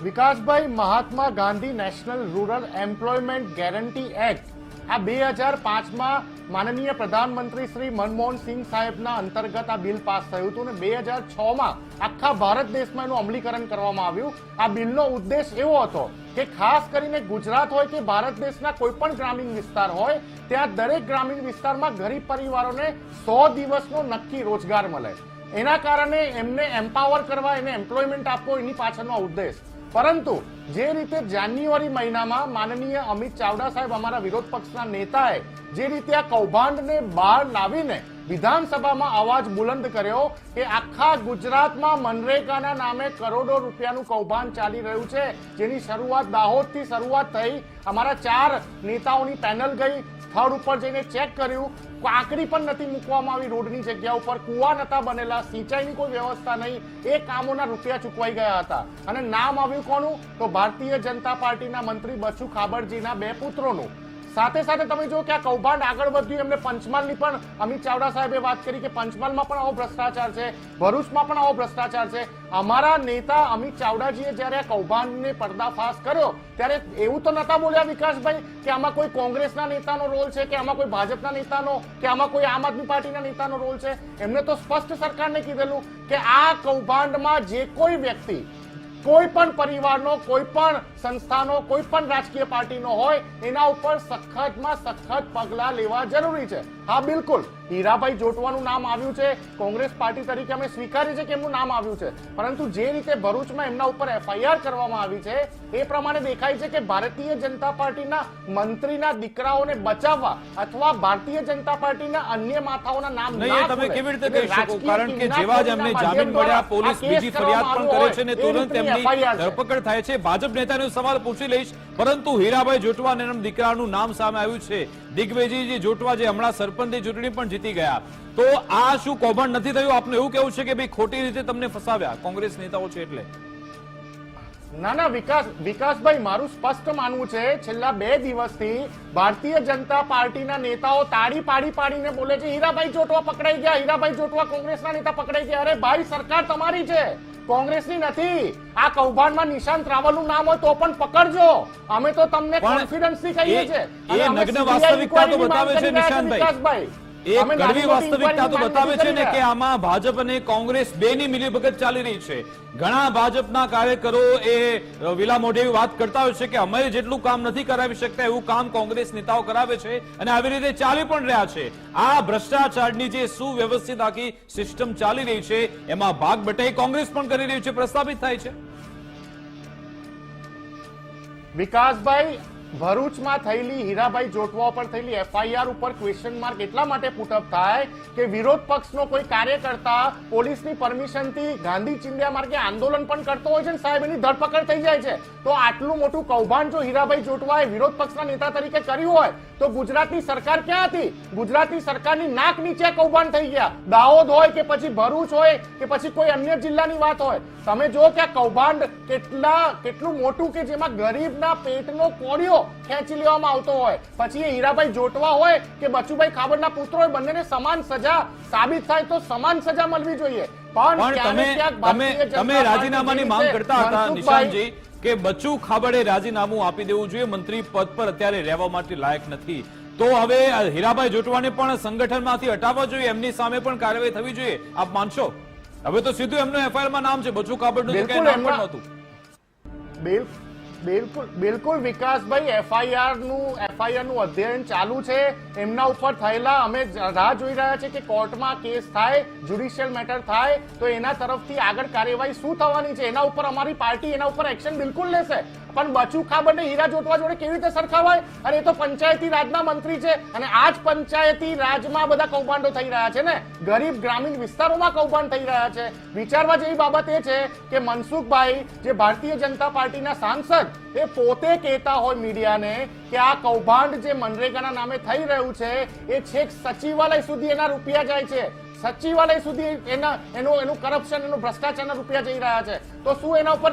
વિકાસભાઈ, Mahatma Gandhi national rural employment guarantee act આ 2005માં માનનીય પ્રધાનમંત્રી શ્રી મનમોહન સિંહ સાહેબના અંતર્ગત આ બિલ પાસ થયું હતું અને 2006માં આખા ભારત દેશમાં એનું અમલીકરણ કરવામાં આવ્યું। આ બિલનો ઉદ્દેશ એવો હતો કે ખાસ કરીને ગુજરાત હોય કે ભારત દેશના કોઈ પણ ગ્રામીણ વિસ્તાર હોય ત્યાં દરેક ગ્રામીણ વિસ્તારમાં ગરીબ પરિવારોને 100 દિવસનો નક્કી રોજગાર મળે, એના કારણે એમને એમ્પાવર કરવા, એને એમ્પ્લોયમેન્ટ આપવો, એની પાછળનો ઉદ્દેશ। પરંતુ જે રીતે જાન્યુઆરી મહિનામાં માનનીય અમિત ચાવડા સાહેબ અમારા વિરોધ પક્ષના નેતાએ જે રીતે આ કૌભાંડને બહાર લાવીને વિધાનસભામાં અવાજ બુલંદ કર્યો કે આખા ગુજરાતમાં મનરેગાના નામે કરોડો રૂપિયાનું કૌભાંડ ચાલી રહ્યું છે, જેની શરૂઆત દાહોદથી શરૂઆત થઈ। અમારા 4 નેતાઓની પેનલ ગઈ, સ્થળ ઉપર જઈને ચેક કર્યું, કાંકરી પણ નથી મૂકવામાં આવી રોડની જગ્યા ઉપર, કુવા નતા બનેલા, સિંચાઈની કોઈ વ્યવસ્થા નહીં, એ કામોના રૂપિયા ચૂકવાઈ ગયા હતા। અને નામ આવ્યું કોનું? તો ભારતીય જનતા પાર્ટીના મંત્રી બચુ ખાબડજીના 2 પુત્રોનું। સાથે સાથે તમે જો કે આ કૌભાંડ આગળ વધ્યું, એમને પંચમહાલની પણ અમિત ચાવડા સાહેબે વાત કરી કે પંચમહાલમાં પણ આવો ભ્રષ્ટાચાર છે, ભરૂચમાં પણ આવો ભ્રષ્ટાચાર છે। અમારા નેતા અમિત ચાવડાજીએ જ્યારે આ કૌભાંડને પર્દાફાશ કર્યો ત્યારે એવું તો નતા બોલ્યા વિકાસભાઈ કે આમાં કોઈ કોંગ્રેસના નેતાનો રોલ છે, કે આમાં કોઈ ભાજપના નેતાનો, કે આમાં કોઈ આમ આદમી પાર્ટીના નેતાનો રોલ છે। એમને તો સ્પષ્ટ સરકારને કીધેલું કે આ કૌભાંડમાં જે કોઈ વ્યક્તિ, કોઈ પણ પરિવારનો, કોઈ પણ સંસ્થાનો, કોઈ પણ રાજકીય પાર્ટીનો હોય એના ઉપર સખતમાં સખત પગલાં લેવા જરૂરી છે। હા, બિલકુલ હીરાભાઈ જોટવાનું નામ આવ્યું છે, કોંગ્રેસ પાર્ટી તરીકે અમે સ્વીકારીએ છીએ કે એમનું નામ આવ્યું છે, પરંતુ જે રીતે ભરૂચમાં એમના ઉપર FIR કરવામાં આવી છે એ પ્રમાણે દેખાય છે કે ભારતીય જનતા પાર્ટીના મંત્રીના દીકરાઓને બચાવવા અથવા ભારતીય જનતા પાર્ટીના અન્ય માથાઓના નામ નહીં, તમે કેવી રીતે કહી શકો? કારણ કે જેવા જ એમને જામીન મળ્યા પોલીસ બીજી ફરિયાદ પણ કરે છે ને તુરંત એમની ધરપકડ થાય છે। ભાજપ નેતાનો સવાલ પૂછી લઈશ, પરંતુ હીરાભાઈ જોટવા અને એમના દીકરાનું નામ સામે આવ્યું છે। દિગ્વિજયજી જોટવા જે હમણાં સરપંચની ચૂંટણી પણ જીતી ગયા, તો આ શું કૌભાંડ નથી થયું? આપનું એવું કેવું છે કે ભાઈ ખોટી રીતે તમને ફસાવ્યા કોંગ્રેસ નેતાઓ છે એટલે? ના ના વિકાસભાઈ, મારું સ્પષ્ટ માનવું છે છેલ્લા 2 દિવસથી ભારતીય જનતા પાર્ટીના નેતાઓ તાળી પાડીને બોલે છે હીરાભાઈ જોટવા પકડાઈ ગયા, હીરાભાઈ જોટવા કોંગ્રેસના નેતા પકડાઈ ગયા। અરે ભાઈ, સરકાર તમારી છે, કોંગ્રેસની નથી। આ કૌભાંડમાં નિશાંત રાવલનું નામ હોય તો પણ પકડજો, અમે તો તમને કોન્ફિડન્સથી કહીએ છીએ। એ નગ્ન વાસ્તવિકતા તો બતાવે છે નિશાંતભાઈ, એક કડવી વાસ્તવિકતા તો બતાવે છે ને કે આમાં ભાજપ અને કોંગ્રેસ બેની મિલીભગત ચાલી રહી છે। ઘણા ભાજપના કાર્યકરો એ વિલા મોઢે એવી વાત કરતા હોય છે કે અમે જેટલું કામ નથી કરાવી શકતા એવું કામ કોંગ્રેસ નેતાઓ કરાવે છે અને આવી રીતે ચાલી પણ રહ્યા છે। આ ભ્રષ્ટાચારની જે સુવ્યવસ્થિત આખી સિસ્ટમ ચાલી રહી છે એમાં ભાગ બટાઈ કોંગ્રેસ પણ કરી રહી છે, પ્રસ્થાપિત થાય છે। વિકાસભાઈ, ભરૂચમાં થયેલી હીરાભાઈ જોટવા પર થયેલી FIR ઉપર ક્વેશ્ચન માર્ક એટલા માટે પુટઅપ થાય કે વિરોધ પક્ષનો કોઈ કાર્યકર્તા પોલીસની પરમિશનથી ગાંધી ચિંધ્યા માર્ગે આંદોલન પણ કરતો હોય છે ને સાહેબ એની ધરપકડ થઈ જાય છે। તો આટલું મોટું કૌભાંડ જો હીરાભાઈ જોટવાએ વિરોધ પક્ષના નેતા તરીકે કર્યું હોય તો ગુજરાતની સરકાર ક્યાં હતી? ગુજરાતની સરકારની નાક નીચે કૌભાંડ થઈ ગયા। દાહોદ હોય કે પછી ભરૂચ હોય કે પછી કોઈ અન્ય જિલ્લાની વાત હોય, તમે જો કે આ કૌભાંડ કેટલું મોટું કે જેમાં ગરીબના પેટનો કોળિયો ખેંચી લેવામાં આવતો હોય, પછી એ હીરાભાઈ જોટવા હોય કે બચુભાઈ ખાબડના પુત્રો હોય, બંનેને સમાન સજા સાબિત થાય તો સમાન સજા મળવી જોઈએ। પણ તમે રાજીનામાની માંગ કરતા હતા નિશાંતજી કે બચુ ખાબડે રાજીનામું આપી દેવું જોઈએ, મંત્રી પદ પર અત્યારે રહેવા માટે લાયક નથી, તો હવે હીરાભાઈ જોટવાને પણ સંગઠનમાંથી હટાવવા જોઈએ, એમની સામે પણ કાર્યવાહી થવી જોઈએ, આપ માનશો? હવે તો સીધું એમનું FIR માં નામ છે, બચુ ખાબડનું તો કઈ નામ પણ નહોતું। બિલકુલ વિકાસભાઈ, FIR નું અધ્યયન ચાલુ છે, એમના ઉપર થયેલા અમે રાહ જોઈ રહ્યા છે કે કોર્ટમાં કેસ થાય, જ્યુડિશિયલ મેટર થાય તો એના તરફથી આગળ કાર્યવાહી શું થવાની છે એના ઉપર અમારી પાર્ટી એના ઉપર એક્શન બિલકુલ લેશે। પણ બચુ ખાબડને હીરા જોટવા જોડે કેવી રીતે સરખાવાય? અરે એ તો પંચાયતી રાજના મંત્રી છે અને આ જ પંચાયતી રાજમાં બધા કૌભાંડો થઈ રહ્યા છે ને, ગરીબ ગ્રામીણ વિસ્તારોમાં કૌભાંડ થઈ રહ્યા છે। વિચારવા જેવી બાબત એ છે કે મનસુખભાઈ જે ભારતીય જનતા પાર્ટીના સાંસદ, એ પોતે કહેતા હોય મીડિયાને કે આ કૌભાંડ જે મનરેગાના નામે થઈ રહ્યું છે એ છેક સચિવાલય સુધી એના રૂપિયા જાય છે, સચિવાલય સુધી એનું કરપ્શન, એનું ભ્રષ્ટાચારના રૂપિયા જઈ રહ્યા છે। તો શું એના ઉપર